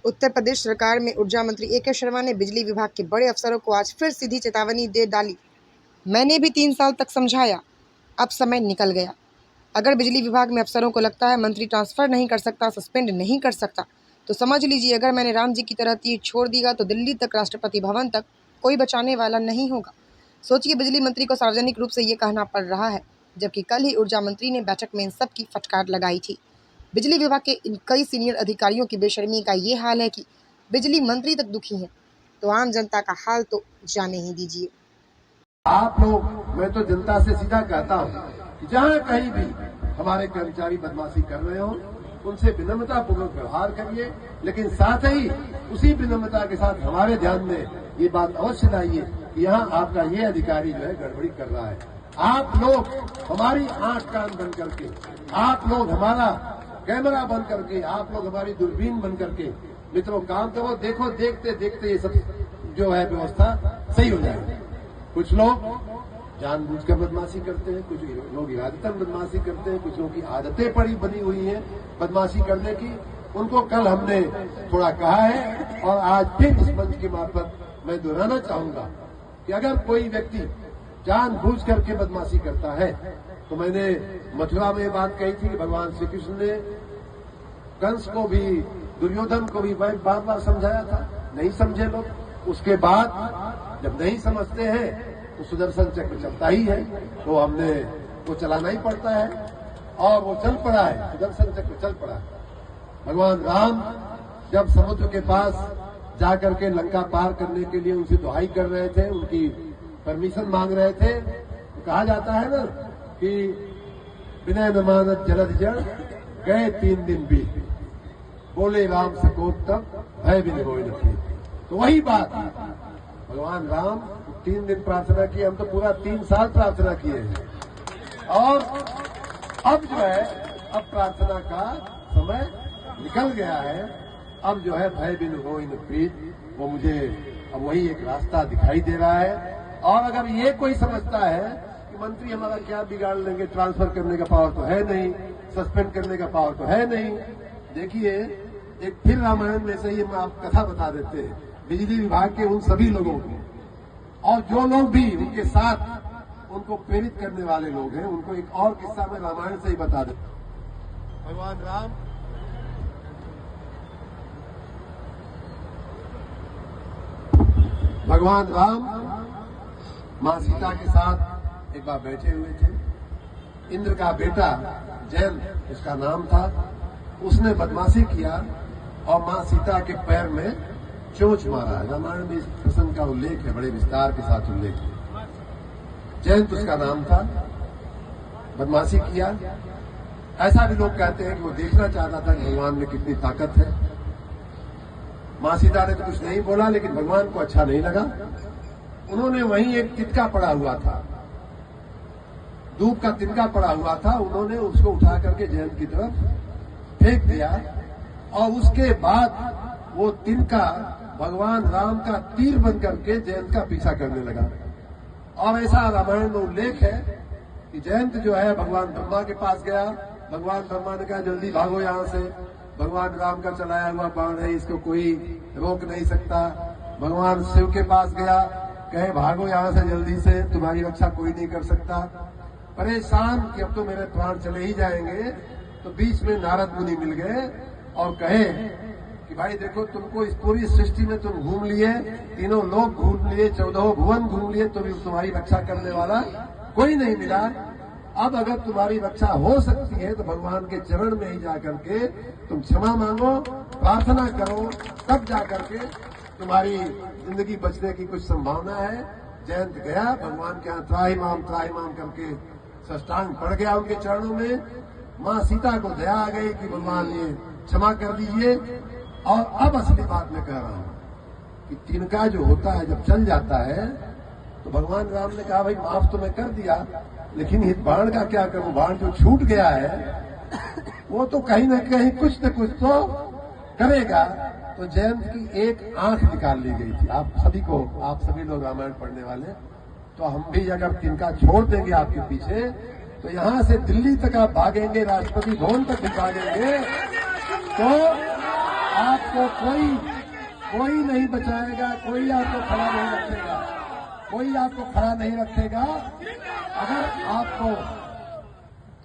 उत्तर प्रदेश सरकार में ऊर्जा मंत्री ए.के. शर्मा ने बिजली विभाग के बड़े अफसरों को आज फिर सीधी चेतावनी दे डाली। मैंने भी 3 साल तक समझाया, अब समय निकल गया। अगर बिजली विभाग में अफसरों को लगता है मंत्री ट्रांसफर नहीं कर सकता, सस्पेंड नहीं कर सकता, तो समझ लीजिए अगर मैंने राम जी की तरह तीर छोड़ दिया तो दिल्ली तक, राष्ट्रपति भवन तक कोई बचाने वाला नहीं होगा। सोचिए, बिजली मंत्री को सार्वजनिक रूप से ये कहना पड़ रहा है, जबकि कल ही ऊर्जा मंत्री ने बैठक में इन सब की फटकार लगाई थी। बिजली विभाग के कई सीनियर अधिकारियों की बेशर्मी का ये हाल है कि बिजली मंत्री तक दुखी हैं, तो आम जनता का हाल तो जाने ही दीजिए। आप लोग, मैं तो जनता से सीधा कहता हूँ कि जहाँ कहीं भी हमारे कर्मचारी बदमाशी कर रहे हो, उनसे विनम्रता पूर्वक व्यवहार करिए, लेकिन साथ ही उसी विनम्रता के साथ हमारे ध्यान में ये बात अवश्य लाइए कि यहाँ आपका ये अधिकारी जो है गड़बड़ी कर रहा है। आप लोग हमारी आंख कान बंद करके, आप लोग हमारा कैमरा बंद करके, आप लोग हमारी दूरबीन बंद करके मित्रों काम करो। देखो, देखते देखते ये सब जो है व्यवस्था सही हो जाएगी। कुछ लोग जानबूझकर बदमाशी करते हैं, कुछ लोग इरादतन बदमाशी करते हैं, कुछ लोगों की आदतें पड़ी बनी हुई हैं बदमाशी करने की। उनको कल हमने थोड़ा कहा है और आज फिर इस मंच के मार्फत मैं दोहराना चाहूंगा कि अगर कोई व्यक्ति जानबूझ करके बदमाशी करता है, तो मैंने मथुरा में बात कही थी कि भगवान श्री कृष्ण ने कंस को भी, दुर्योधन को भी बार बार समझाया था, नहीं समझे लोग। उसके बाद जब नहीं समझते हैं तो सुदर्शन चक्र चलता ही है, तो हमने वो चलाना ही पड़ता है और वो चल पड़ा है, सुदर्शन चक्र चल पड़ा है। भगवान राम जब समुद्र के पास जाकर के लंका पार करने के लिए उनसे दुहाई कर रहे थे, उनकी परमिशन मांग रहे थे, तो कहा जाता है ना कि विनय न मानत जलद जड़ गए 3 दिन बीत, बोले राम सकोत्तम भय बिन होय न प्रीत। तो वही बात, भगवान राम 3 दिन प्रार्थना की, हम तो पूरा 3 साल प्रार्थना किए हैं। और अब जो है, अब प्रार्थना का समय निकल गया है। अब जो है भय बिन होय न प्रीत, वो मुझे अब वही एक रास्ता दिखाई दे रहा है। और अगर ये कोई समझता है कि मंत्री हमारा क्या बिगाड़ लेंगे, ट्रांसफर करने का पावर तो है नहीं, सस्पेंड करने का पावर तो है नहीं। देखिए, एक फिर रामायण में से ही हम आप कथा बता देते हैं बिजली विभाग के उन सभी लोगों को, और जो लोग भी उनके साथ उनको प्रेरित करने वाले लोग हैं, उनको एक और किस्सा में रामायण से ही बता देते। भगवान राम मां सीता के साथ एक बार बैठे हुए थे। इंद्र का बेटा जयंत उसका नाम था, उसने बदमाशी किया और मां सीता के पैर में चोंच मारा। रामायण में इस प्रसंग का उल्लेख है, बड़े विस्तार के साथ उल्लेख है। जयंत उसका नाम था, बदमाशी किया। ऐसा भी लोग कहते हैं कि वो देखना चाहता था कि भगवान में कितनी ताकत है। मां सीता ने तो कुछ नहीं बोला, लेकिन भगवान को अच्छा नहीं लगा। उन्होंने वहीं एक तिनका पड़ा हुआ था, दूब का तिनका पड़ा हुआ था, उन्होंने उसको उठा करके जयंत की तरफ फेंक दिया और उसके बाद वो तिनका भगवान राम का तीर बन करके जयंत का पीछा करने लगा। और ऐसा रामायण में उल्लेख है कि जयंत जो है भगवान ब्रह्मा के पास गया। भगवान ब्रह्मा ने कहा जल्दी भागो यहां से, भगवान राम का चलाया हुआ बाण है, इसको कोई रोक नहीं सकता। भगवान शिव के पास गया, कहे भागो यहां से जल्दी से, तुम्हारी रक्षा कोई नहीं कर सकता। परेशान कि अब तो मेरे प्राण चले ही जाएंगे, तो बीच में नारद मुनि मिल गए और कहे कि भाई देखो, तुमको इस पूरी सृष्टि में तुम घूम लिए, तीनों लोग घूम लिए, 14 भुवन घूम लिए, तो भी तुम्हारी रक्षा करने वाला कोई नहीं मिला। अब अगर तुम्हारी रक्षा हो सकती है तो भगवान के चरण में ही जाकर के तुम क्षमा मांगो, प्रार्थना करो, तब जाकर के तुम्हारी जिंदगी बचने की कुछ संभावना है। जयंत गया भगवान के यहाँ त्राहिमाम करके साष्टांग पड़ गया उनके चरणों में। मां सीता को दया आ गई कि भगवान ये क्षमा कर दीजिए। और अब असली बात मैं कह रहा हूं कि तिनका जो होता है जब चल जाता है, तो भगवान राम ने कहा भाई माफ तो मैं कर दिया, लेकिन इस बाण का क्या करूं, बाण जो छूट गया है वो तो कहीं न कहीं कुछ न कुछ तो करेगा। तो जयंत की एक आंख निकाल ली गई थी। आप सभी लोग रामायण पढ़ने वाले, तो हम भी अगर तिनका छोड़ देंगे आपके पीछे, तो यहां से दिल्ली तक आप भागेंगे, राष्ट्रपति भवन तक भी भागेंगे, तो आपको कोई नहीं बचाएगा, कोई आपको खड़ा नहीं रखेगा, कोई आपको खड़ा नहीं रखेगा।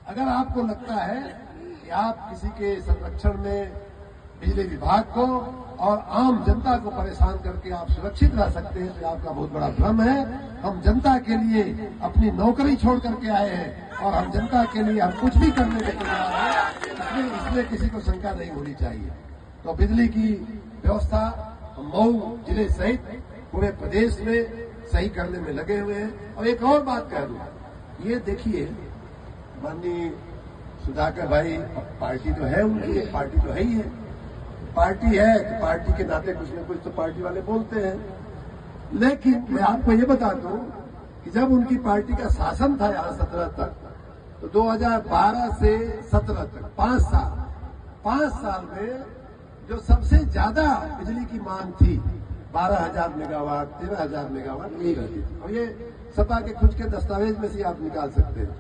अगर आपको लगता है कि आप किसी के संरक्षण में बिजली विभाग को और आम जनता को परेशान करके आप सुरक्षित रह सकते हैं, तो आपका बहुत बड़ा भ्रम है। हम जनता के लिए अपनी नौकरी छोड़ करके आए हैं और हम जनता के लिए हम कुछ भी करने के तैयार हैं, इसलिए किसी को शंका नहीं होनी चाहिए। तो बिजली की व्यवस्था मऊ जिले सहित पूरे प्रदेश में सही करने में लगे हुए हैं। और एक और बात कह दूं, ये देखिए माननीय सुधाकर भाई, पार्टी तो है उनकी, एक पार्टी तो है ही है, पार्टी है तो पार्टी के नाते कुछ न कुछ तो पार्टी वाले बोलते हैं। लेकिन मैं आपको ये बता दूं कि जब उनकी पार्टी का शासन था यहां 17 तक, तो 2012 से 17 तक 5 साल में जो सबसे ज्यादा बिजली की मांग थी 12,000 मेगावाट, 13,000 मेगावाट यही रहती थी। और ये सपा के खुद के दस्तावेज में से आप निकाल सकते हैं।